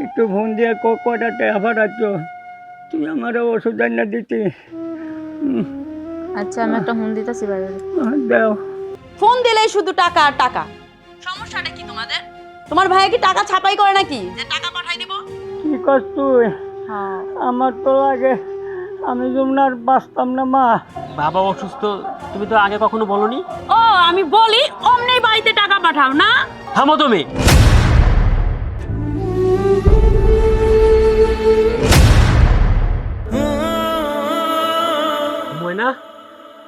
একটু ফোন দিয়ে কটা টাকা পাঠাচ্ছ, তুই আমার ওষুধ আনিয়ে দিতি। আচ্ছা আমি একটা ফোন দিতেছি বাইরে। দাও। ফোন দিলেই শুধু টাকা আর টাকা। সমস্যাটা কি তোমাদের? তোমার ভাই কি টাকা ছাপাই করে নাকি যে টাকা পাঠাই দিব? কি কর তুই? হ্যাঁ আমার তো আগে আমি যমুনার বাঁচতাম না মা। বাবা অসুস্থ, তুমি তো আগে কখনো বলনি। ও আমি বলি অমনি বাড়িতে টাকা পাঠাও না। থামো তুমি। ময়না,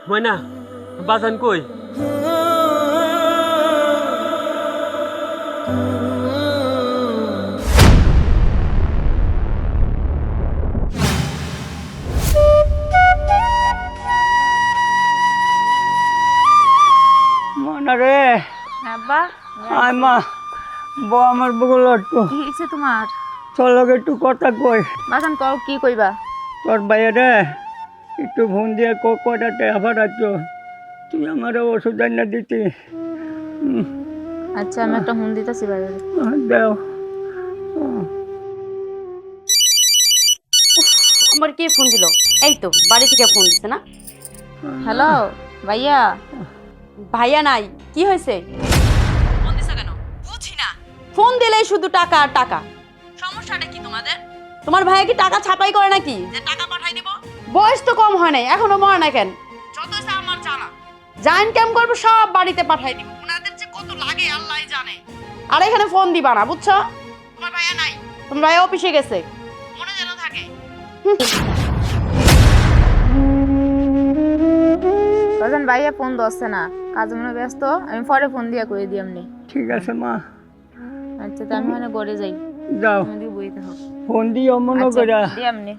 ময়না, বাজান কই? মনে রে আব্বা আয় মা, আমার বগল একটু কি হয়েছে তোমার? চলো একটু কথা কই। বাজান কও কি কইবা? তোর বাইরে একটু ফোন দিয়ে কটা টাকা পাঠাচ্ছ, তুই আমার ওষুধ আনিয়ে দিতি। আচ্ছা আমি একটা ফোন দিতেছি বাইরে। দাও। আমার কে ফোন দিল? এই তো বাড়ি থেকে ফোন দিছে না। হ্যালো ভাইয়া। ভাইয়া নাই, কি হয়েছে? ফোন দিছে কেন বুঝি না। ফোন দিলেই শুধু টাকা আর টাকা। সমস্যাটা কি তোমাদের? তোমার ভাই কি টাকা ছাপাই করে নাকি যে টাকা পাঠাই দিব? বয়স তো কম হয় নাই, এখনো মরে না কেন? যত আছে আমার জানা, যা ইনকাম করবো সব বাড়িতে পাঠাই দিব। ওনাদের যে কত লাগে আল্লাহই জানে। আর এখানে ফোন দিবা না, বুঝছো? তোমার ভাইয়া নাই, তোমার ভাইয়া অফিসে গেছে, মনে যেন থাকে। বাজান ভাইয়া ফোন ধরছে না, কাজে মনে ব্যস্ত, আমি পরে ফোন দিয়া করে দিই এমনি। ঠিক আছে মা, আচ্ছা তো আমি মানে ঘরে যাই, যাও। তুমি দিকে বইতে হোক। ফোন দিয়ে অমন আচ্ছা করে। দি এমনি।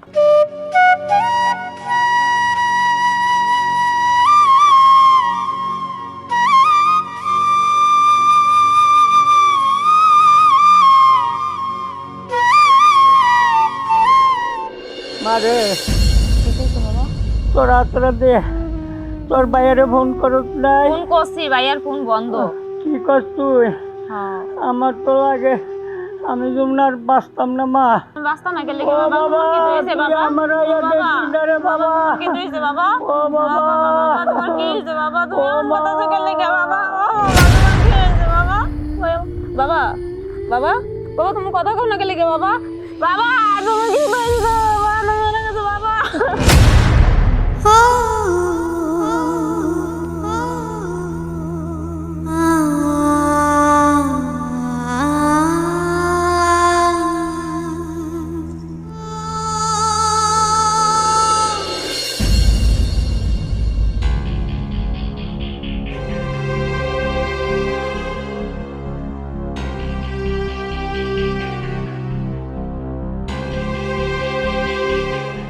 মা রে, কি কইছো বাবা? তোর রাত্রে দে, তোর বাইরে ফোন করত নাই। ফোন করছি ভাইয়ার ফোন বন্ধ। কি কর তুই? হ্যাঁ আমার তো আগে আমি যমুনার বাঁচতাম না মা। তুমি বাস্তা না গেলে ও কি বাবা? বাবা, তোমার কি হয়েছে তুই বাবা? আমার ও আগে বাবা, দেখবি না রে বাবা। তোমার কি হয়েছে বাবা? ও বাবা, তোমার কি হয়েছে বাবা? তুমি ও এমন মা। কথা গেলে কি বাবা? ও বাবা, তোমার কি হয়েছে বাবা? বাবা বাবা বাবা তুমি কথা কও না গেলে কি বাবা? বাবা তুমি কি হয়েছে বাবা? তুমি মরে গেছো বাবা।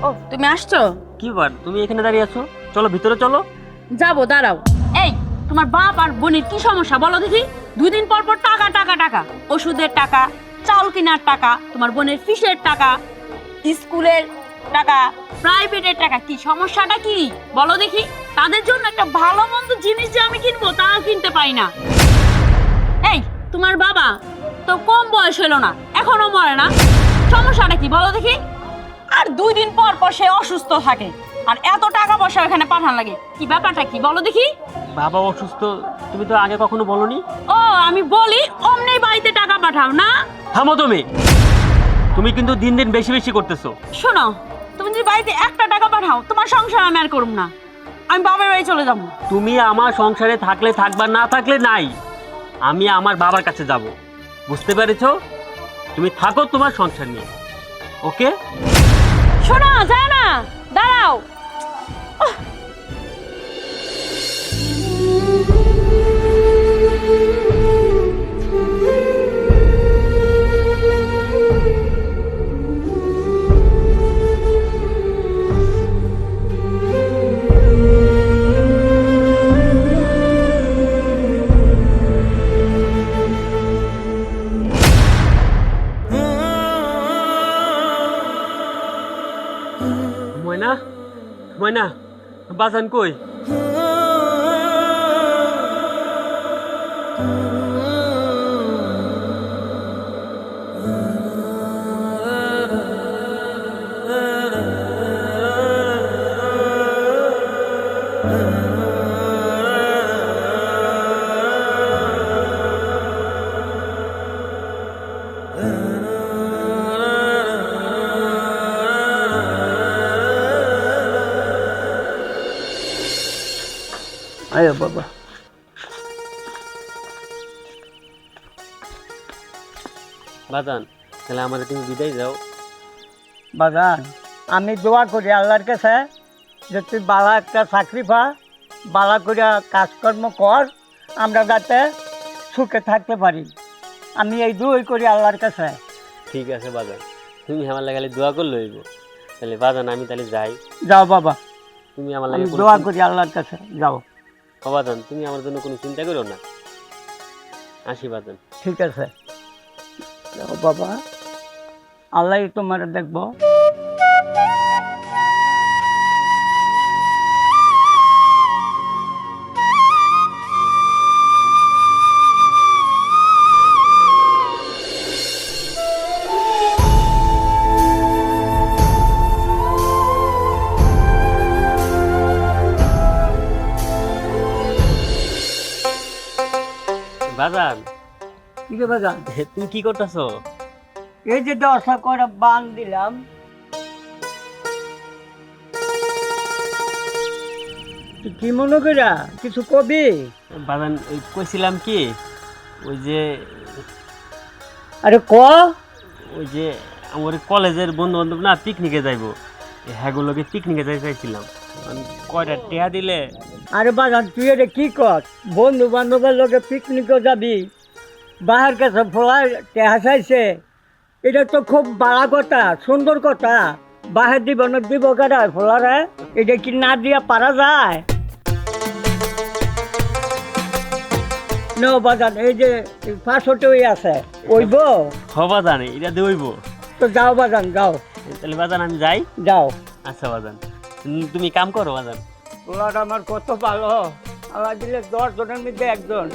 ও তুমি আসছো? কি বার, তুমি এখানে দাঁড়িয়ে আছো? চলো ভিতরে চলো। যাবো, দাঁড়াও। এই তোমার বাপ আর বোনের কি সমস্যা বলো দেখি? 2 দিন পর পর টাকা টাকা টাকা, ওষুধের টাকা, চাউল কেনার টাকা, তোমার বোনের ফিসের টাকা, স্কুলের টাকা, প্রাইভেটের টাকা। কি সমস্যাটা কি বলো দেখি? তাদের জন্য একটা ভালো মন্দ জিনিস যে আমি কিনবো তাও কিনতে পারি না। এই তোমার বাবা তো কম বয়স হলো না, এখনো মরে না, সমস্যাটা কি বলো দেখি? আর 2 দিন পর পর সে অসুস্থ থাকে, আর এত টাকা পয়সা এখানে পাঠান লাগে, কি ব্যাপারটা কি বলো দেখি? বাবা অসুস্থ, তুমি তো আগে কখনো বলনি। ও আমি বলি অমনি বাড়িতে টাকা পাঠাও না। থামো তুমি। তুমি কিন্তু দিন দিন বেশি বেশি করতেছো। শোনো, তুমি যদি বাড়িতে একটা টাকা পাঠাও তোমার সংসার আমি আর করব না, আমি বাবার বাড়ি চলে যাবো। তুমি আমার সংসারে থাকলে থাকবা, না থাকলে নাই। আমি আমার বাবার কাছে যাব, বুঝতে পেরেছো? তুমি থাকো তোমার সংসার নিয়ে, ওকে? শোনো, যায় না, দাঁড়াও। ময়না, ময়না, বাজান কই? আয় বাবা। বাজান তাহলে আমার তুমি বিদায় যাও। বাগান আমি দোয়া করি আল্লাহর কাছে যে তুই বালা একটা চাকরি পা, বালা করে কাজকর্ম কর, আমরা যাতে সুখে থাকতে পারি। আমি এই দুই করি আল্লাহর কাছে। ঠিক আছে বাজান, তুমি আমার লাগালে দোয়া করলে হইব। তাহলে বাজান আমি তাহলে যাই। যাও বাবা, তুমি আমার আমি লাগে দোয়া করি আল্লাহর কাছে। যাও। বাজান তুমি আমার জন্য কোনো চিন্তা করো না। আসি বাজান। ঠিক আছে, যাও বাবা, আল্লাহ তোমার দেখবো। বাজান কি রে বাগান? তুমি কি করতেছো? এই যে 10 করে বান দিলাম, তুই কি মনে করা কিছু কবি? বাজান ওই কইছিলাম কি, ওই যে আরে ক। ওই যে আমার কলেজের বন্ধু বান্ধব না পিকনিকে যাইবো, হ্যাগুলোকে পিকনিকে যাই চাইছিলাম। কয়টা টেহা দিলে? আরে বাগান তুই এটা কি কর? বন্ধু বান্ধবের লোকে পিকনিকও যাবি, বাহার কাছে ফোলায় টেহা চাইছে, এটা তো খুব বাড়া কথা, সুন্দর কথা। বাহার দিব না দিব কারা ফোলারে? এটা কি না দিয়া পারা যায়? ন বাগান এই যে 500 আছে, ওইব বাজান এটা দেবইব। তো যাও বাগান যাও। তাহলে বাজান আমি যাই। যাও। আচ্ছা বাজান, তুমি কাম করো বাজান। ফোলার আমার কত ভালো, আমার দিলে 10 জনের মধ্যে একজন।